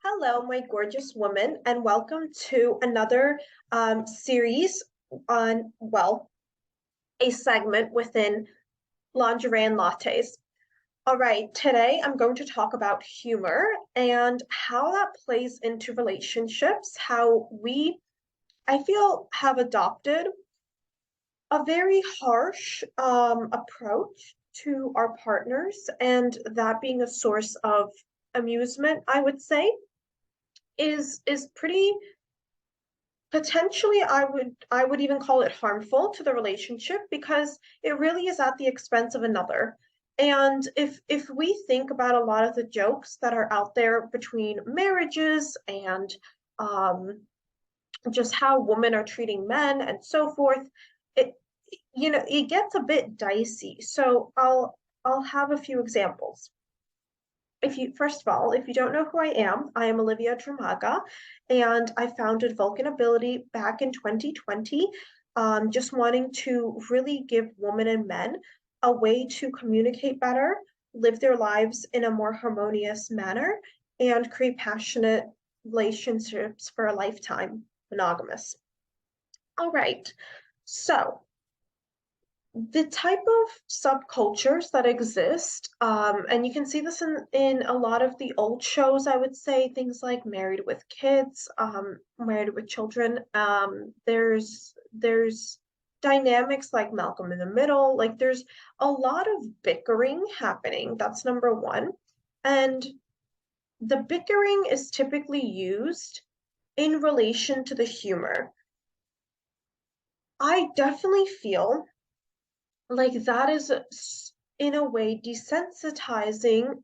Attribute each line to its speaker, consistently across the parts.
Speaker 1: Hello, my gorgeous woman, and welcome to another series on, well, a segment within Lingerie and Lattes. All right, today I'm going to talk about humor and how that plays into relationships, how we, I feel, have adopted a very harsh approach to our partners, and that being a source of amusement, I would say, is pretty potentially I would even call it harmful to the relationship because it really is at the expense of another. And if we think about a lot of the jokes that are out there between marriages and um, just how women are treating men and so forth, it it gets a bit dicey. So I'll have a few examples. If you first of all, if you don't know who I am Olivia Dramaga, and I founded Vulcan Ability back in 2020, just wanting to really give women and men a way to communicate better, live their lives in a more harmonious manner, and create passionate relationships for a lifetime, monogamous. All right, so the type of subcultures that exist, and you can see this in a lot of the old shows, I would say, things like Married with Kids, Married with Children. There's dynamics like Malcolm in the Middle, like there's a lot of bickering happening. That's number one. And the bickering is typically used in relation to the humor. I definitely feel like that is in a way desensitizing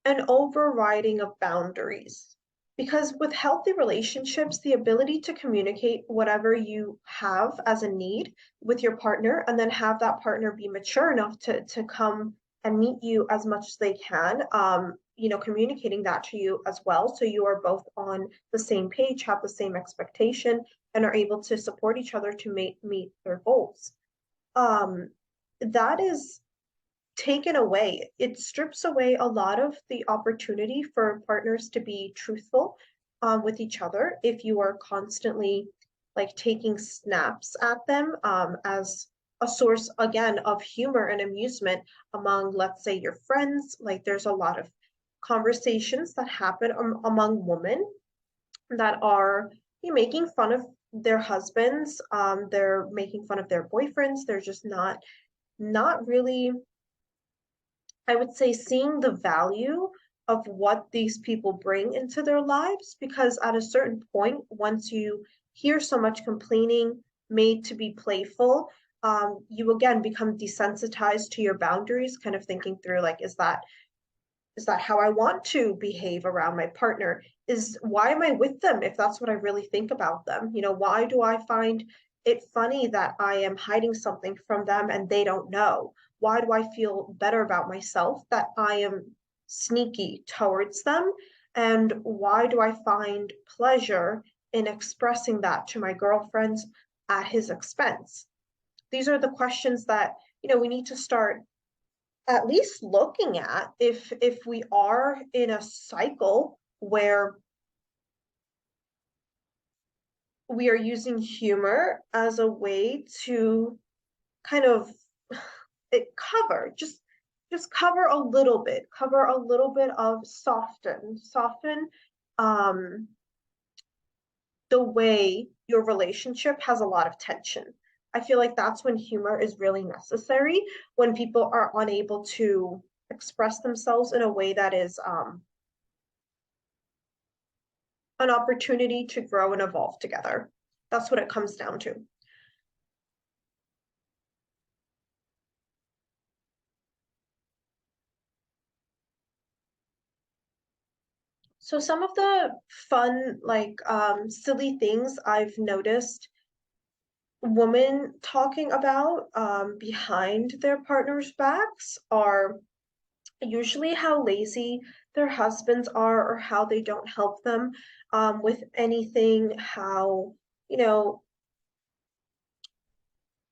Speaker 1: and overriding of boundaries. Because with healthy relationships, the ability to communicate whatever you have as a need with your partner and then have that partner be mature enough to come and meet you as much as they can, communicating that to you as well. So you are both on the same page, have the same expectation, and are able to support each other to meet their goals. um, that is taken away. It strips away a lot of the opportunity for partners to be truthful with each other if you are constantly like taking snaps at them as a source again of humor and amusement among, let's say, your friends. Like there's a lot of conversations that happen among women that are making fun of their husbands, they're making fun of their boyfriends, they're just not really, I would say, seeing the value of what these people bring into their lives. Because at a certain point, once you hear so much complaining made to be playful, you again become desensitized to your boundaries, kind of thinking through like, is that how I want to behave around my partner? Is why am I with them if that's what I really think about them? Why do I find it funny that I am hiding something from them and they don't know? Why do I feel better about myself that I am sneaky towards them? And why do I find pleasure in expressing that to my girlfriends at his expense? These are the questions that, we need to start at least looking at if we are in a cycle where we are using humor as a way to kind of cover just cover a little bit of soften um the way your relationship has a lot of tension. I feel like that's when humor is really necessary, when people are unable to express themselves in a way that is an opportunity to grow and evolve together. That's what it comes down to. So some of the fun, like silly things I've noticed women talking about behind their partners' backs are usually how lazy their husbands are or how they don't help them with anything, how, you know,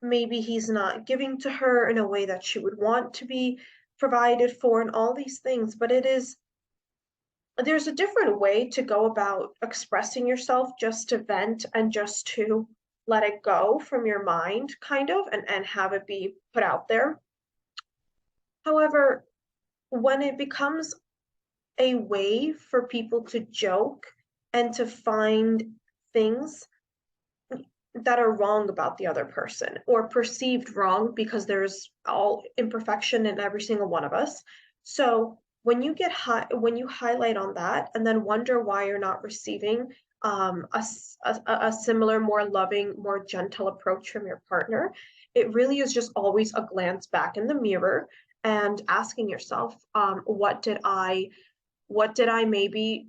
Speaker 1: maybe he's not giving to her in a way that she would want to be provided for, and all these things. But there's a different way to go about expressing yourself, just to vent and just to let it go from your mind, kind of, and have it be put out there. However, when it becomes a way for people to joke and to find things that are wrong about the other person or perceived wrong, because there's all imperfection in every single one of us. So when you highlight on that and then wonder why you're not receiving a similar, more loving, more gentle approach from your partner, it really is just always a glance back in the mirror and asking yourself, what did I maybe,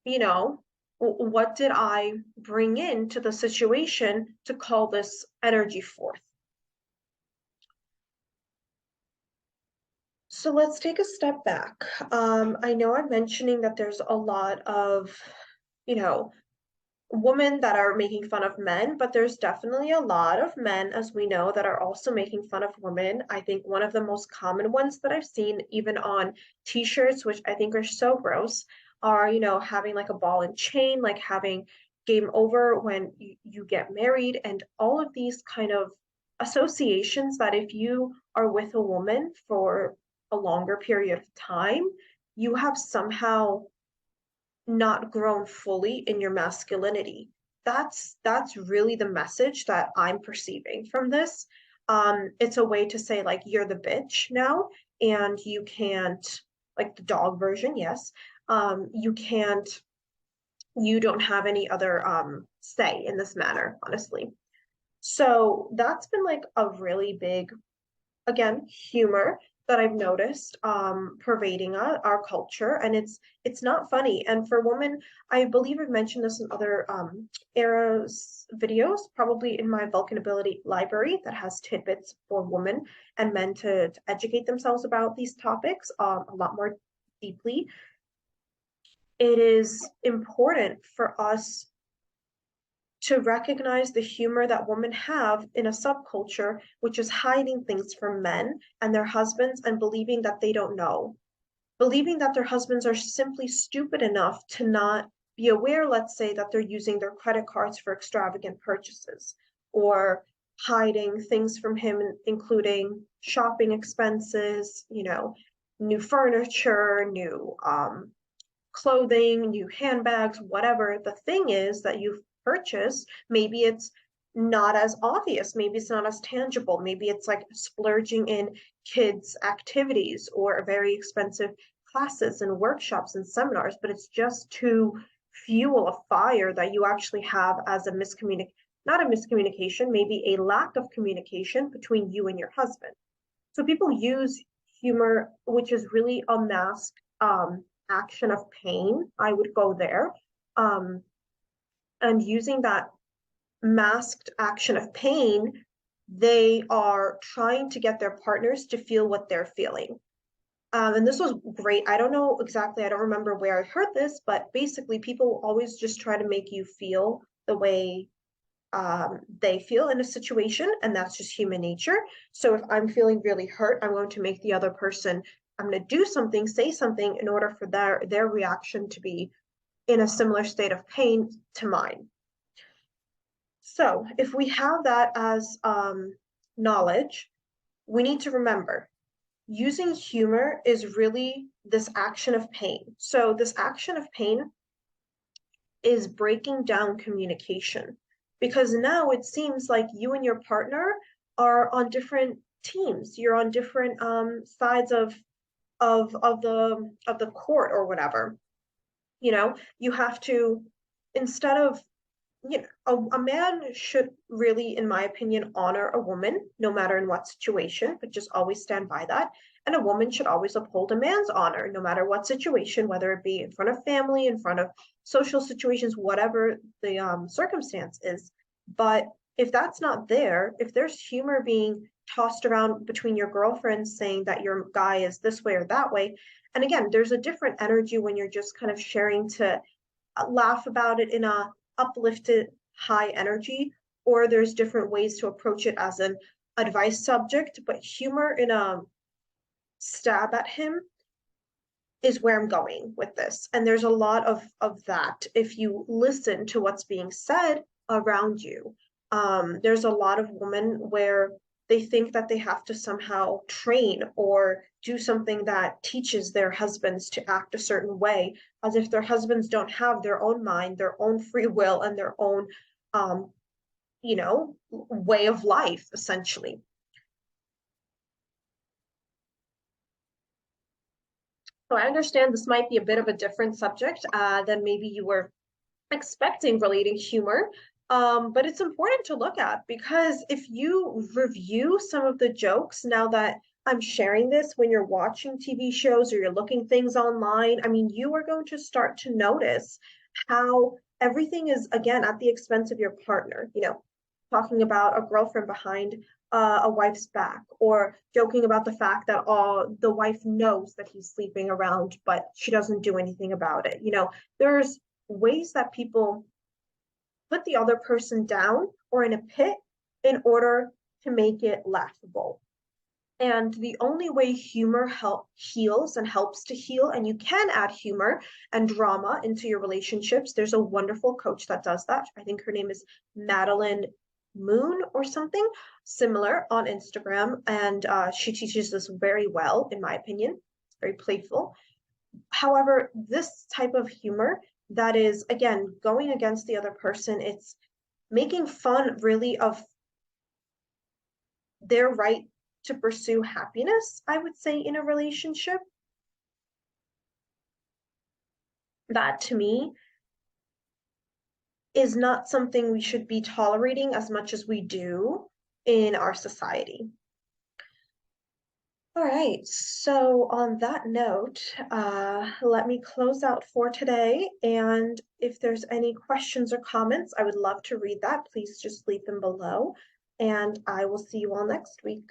Speaker 1: you know, what did I bring into the situation to call this energy forth? So let's take a step back. I know I'm mentioning that there's a lot of, you know, women that are making fun of men, but there's definitely a lot of men, as we know, that are also making fun of women. I think one of the most common ones that I've seen, even on t-shirts, which I think are so gross, are, having like a ball and chain, like having game over when you get married, and all of these kind of associations that if you are with a woman for a longer period of time, you have somehow not grown fully in your masculinity. That's really the message that I'm perceiving from this. It's a way to say like you're the bitch now, and you can't, like the dog version, yes. You can't, you don't have any other say in this matter, honestly. So that's been like a really big, again, humor that I've noticed pervading our culture, and it's not funny. And for women, I believe I've mentioned this in other eras videos, probably in my vulcanability library that has tidbits for women and men to educate themselves about these topics a lot more deeply. It is important for us to recognize the humor that women have in a subculture, which is hiding things from men and their husbands and believing that they don't know, believing that their husbands are simply stupid enough to not be aware, let's say, that they're using their credit cards for extravagant purchases, or hiding things from him, including shopping expenses, new furniture, new clothing, new handbags, whatever the thing is that you've purchased. Maybe it's not as obvious, maybe it's not as tangible, maybe it's like splurging in kids' activities or very expensive classes and workshops and seminars, but it's just to fuel a fire that you actually have as a not a miscommunication, maybe a lack of communication between you and your husband. So people use humor, which is really a mask action of pain. I would go there. Um, and using that masked action of pain, they are trying to get their partners to feel what they're feeling. And this was great. I don't know exactly, I don't remember where I heard this, but basically, people always just try to make you feel the way they feel in a situation, and that's just human nature. So if I'm feeling really hurt, I'm going to make the other person, I'm going to do something, say something in order for their reaction to be in a similar state of pain to mine. So if we have that as knowledge, we need to remember using humor is really this action of pain. So this action of pain is breaking down communication, because now it seems like you and your partner are on different teams. You're on different sides of the court or whatever. You have to, instead of, a man should really, in my opinion, honor a woman no matter in what situation, but just always stand by that. And a woman should always uphold a man's honor no matter what situation, whether it be in front of family, in front of social situations, whatever the circumstance is. But if that's not there, if there's humor being tossed around between your girlfriends saying that your guy is this way or that way, and again, there's a different energy when you're just kind of sharing to laugh about it in a uplifted high energy, or there's different ways to approach it as an advice subject, but humor in a stab at him is where I'm going with this. And there's a lot of that if you listen to what's being said around you. There's a lot of women where they think that they have to somehow train or do something that teaches their husbands to act a certain way, as if their husbands don't have their own mind, their own free will, and their own, um, way of life, essentially. So I understand this might be a bit of a different subject than maybe you were expecting relating humor. But it's important to look at because if you review some of the jokes now that I'm sharing this when you're watching TV shows or you're looking things online, I mean, you are going to start to notice how everything is, again, at the expense of your partner. Talking about a girlfriend behind a wife's back, or joking about the fact that the wife knows that he's sleeping around, but she doesn't do anything about it. There's ways that people put the other person down or in a pit in order to make it laughable. And the only way humor heals and helps to heal, and you can add humor and drama into your relationships. There's a wonderful coach that does that. I think her name is Madelyn Moon or something similar on Instagram. And she teaches this very well, in my opinion. It's very playful. However, this type of humor that is, again, going against the other person, it's making fun really of their right to pursue happiness, I would say, in a relationship. That to me is not something we should be tolerating as much as we do in our society. All right, so on that note, let me close out for today. And if there's any questions or comments, I would love to read that. Please just leave them below. And I will see you all next week.